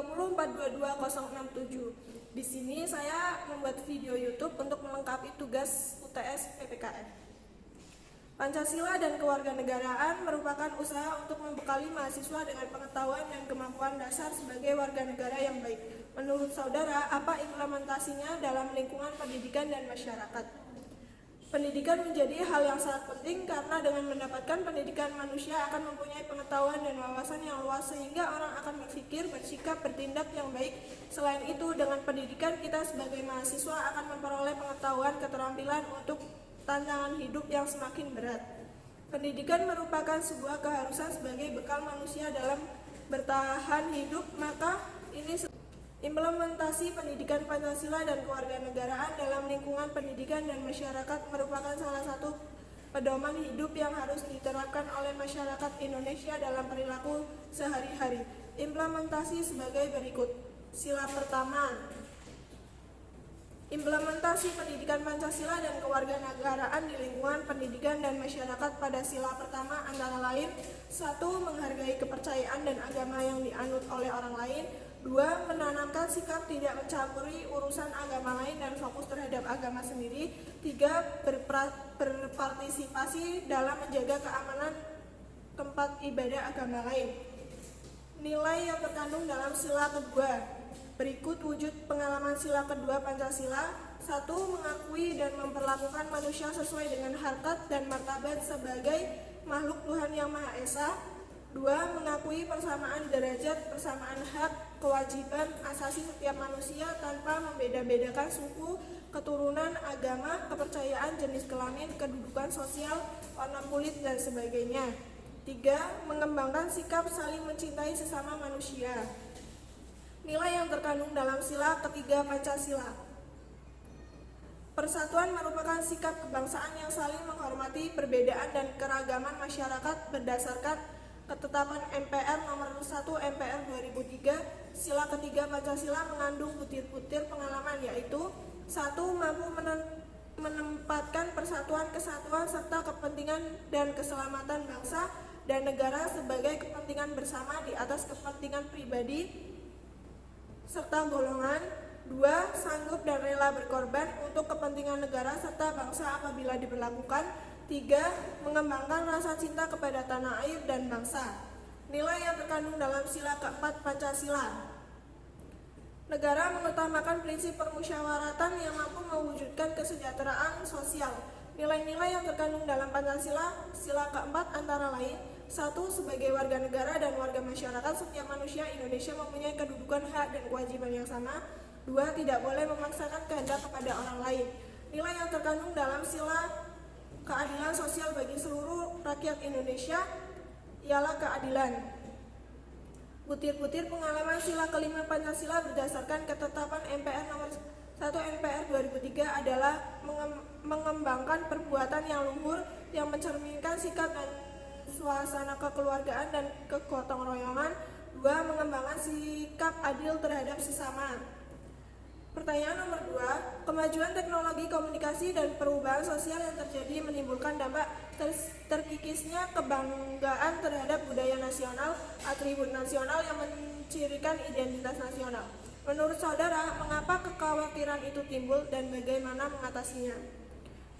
30422067. Di sini saya membuat video YouTube untuk melengkapi tugas UTS PPKN. Pancasila dan kewarganegaraan merupakan usaha untuk membekali mahasiswa dengan pengetahuan dan kemampuan dasar sebagai warga negara yang baik. Menurut saudara, apa implementasinya dalam lingkungan pendidikan dan masyarakat? Pendidikan menjadi hal yang sangat penting karena dengan mendapatkan pendidikan manusia akan mempunyai pengetahuan dan wawasan yang luas sehingga orang akan berpikir, bersikap, bertindak yang baik. Selain itu, dengan pendidikan kita sebagai mahasiswa akan memperoleh pengetahuan, keterampilan untuk tantangan hidup yang semakin berat. Pendidikan merupakan sebuah keharusan sebagai bekal manusia dalam bertahan hidup, maka ini implementasi pendidikan Pancasila dan kewarganegaraan dalam lingkungan pendidikan dan masyarakat merupakan salah satu pedoman hidup yang harus diterapkan oleh masyarakat Indonesia dalam perilaku sehari-hari. Implementasi sebagai berikut. Sila pertama, implementasi pendidikan Pancasila dan kewarganegaraan di lingkungan pendidikan dan masyarakat pada sila pertama antara lain: 1. Menghargai kepercayaan dan agama yang dianut oleh orang lain. 2. Menanamkan sikap tidak mencampuri urusan agama lain dan fokus terhadap agama sendiri. 3. Berpartisipasi dalam menjaga keamanan tempat ibadah agama lain. Nilai yang terkandung dalam sila kedua. Berikut wujud pengalaman sila kedua Pancasila. 1. Mengakui dan memperlakukan manusia sesuai dengan harkat dan martabat sebagai makhluk Tuhan Yang Maha Esa. 2. Mengakui persamaan derajat, persamaan hak, kewajiban asasi setiap manusia tanpa membeda-bedakan suku, keturunan, agama, kepercayaan, jenis kelamin, kedudukan sosial, warna kulit, dan sebagainya. 3. Mengembangkan sikap saling mencintai sesama manusia. Nilai yang terkandung dalam sila ketiga Pancasila. Persatuan merupakan sikap kebangsaan yang saling menghormati perbedaan dan keragaman masyarakat berdasarkan Ketetapan MPR nomor 1 MPR 2003. Sila ketiga Pancasila mengandung butir-butir pengalaman, yaitu 1. Mampu menempatkan persatuan, kesatuan, serta kepentingan dan keselamatan bangsa dan negara sebagai kepentingan bersama di atas kepentingan pribadi serta golongan. 2. Sanggup dan rela berkorban untuk kepentingan negara serta bangsa apabila diperlukan. 3. Mengembangkan rasa cinta kepada tanah air dan bangsa. Nilai yang terkandung dalam sila keempat Pancasila. Negara mengutamakan prinsip permusyawaratan yang mampu mewujudkan kesejahteraan sosial. Nilai-nilai yang terkandung dalam Pancasila sila keempat antara lain: 1. Sebagai warga negara dan warga masyarakat, setiap manusia Indonesia mempunyai kedudukan, hak, dan kewajiban yang sama. 2. Tidak boleh memaksakan kehendak kepada orang lain. Nilai yang terkandung dalam sila keadilan sosial bagi seluruh rakyat Indonesia ialah keadilan. Butir-butir pengalaman sila kelima Pancasila berdasarkan ketetapan MPR nomor 1 MPR 2003 adalah mengembangkan perbuatan yang luhur yang mencerminkan sikap dan suasana kekeluargaan dan kegotong royongan. 2. Mengembangkan sikap adil terhadap sesama. Pertanyaan nomor 2, kemajuan teknologi komunikasi dan perubahan sosial yang terjadi menimbulkan dampak terkikisnya kebanggaan terhadap budaya nasional, atribut nasional yang mencirikan identitas nasional. Menurut saudara, mengapa kekhawatiran itu timbul dan bagaimana mengatasinya?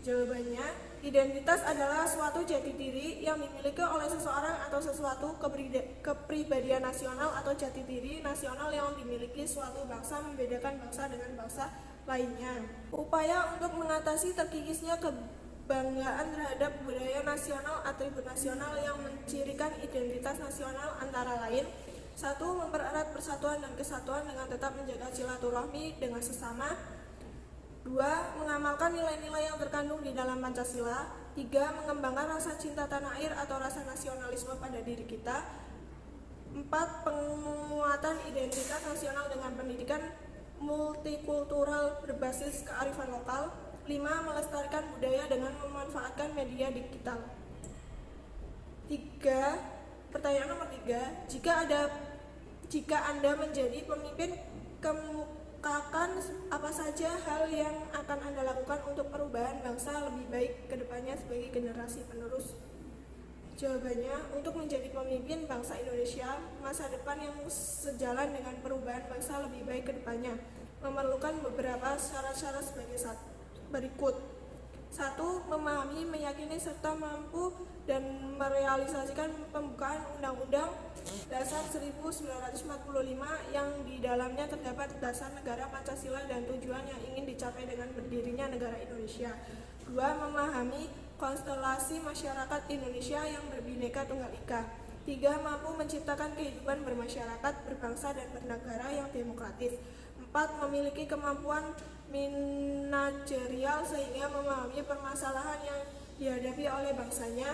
Jawabannya, identitas adalah suatu jati diri yang dimiliki oleh seseorang atau sesuatu. Kepribadian nasional atau jati diri nasional yang dimiliki suatu bangsa membedakan bangsa dengan bangsa lainnya. Upaya untuk mengatasi terkikisnya kebanggaan terhadap budaya nasional, atribut nasional yang mencirikan identitas nasional antara lain: 1. Mempererat persatuan dan kesatuan dengan tetap menjaga silaturahmi dengan sesama. 2. Mengamalkan nilai-nilai yang terkandung di dalam Pancasila. 3. Mengembangkan rasa cinta tanah air atau rasa nasionalisme pada diri kita. 4. Penguatan identitas nasional dengan pendidikan multikultural berbasis kearifan lokal. 5. Melestarikan budaya dengan memanfaatkan media digital. 3. Pertanyaan nomor 3. Jika Anda menjadi pemimpin, kemukakan apa saja hal yang akan Anda lakukan untuk perubahan bangsa lebih baik ke depannya sebagai generasi penerus? Jawabannya, untuk menjadi pemimpin bangsa Indonesia masa depan yang sejalan dengan perubahan bangsa lebih baik ke depannya, memerlukan beberapa syarat-syarat sebagai berikut. 1. Memahami, meyakini, serta mampu dan merealisasikan pembukaan Undang-Undang Dasar 1945 yang di dalamnya terdapat dasar negara Pancasila dan tujuan yang ingin dicapai dengan berdirinya negara Indonesia. 2. Memahami konstelasi masyarakat Indonesia yang berbineka tunggal ika. 3. Mampu menciptakan kehidupan bermasyarakat, berbangsa, dan bernegara yang demokratis. 4. Memiliki kemampuan manajerial sehingga memahami permasalahan yang dihadapi oleh bangsanya.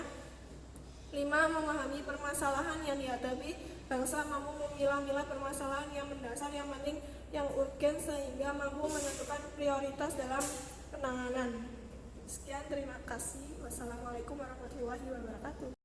5. Memahami permasalahan yang dihadapi bangsa, mampu memilah-milah permasalahan yang mendasar, yang penting, yang urgen, sehingga mampu menentukan prioritas dalam penanganan. Sekian, terima kasih. Wassalamualaikum warahmatullahi wabarakatuh.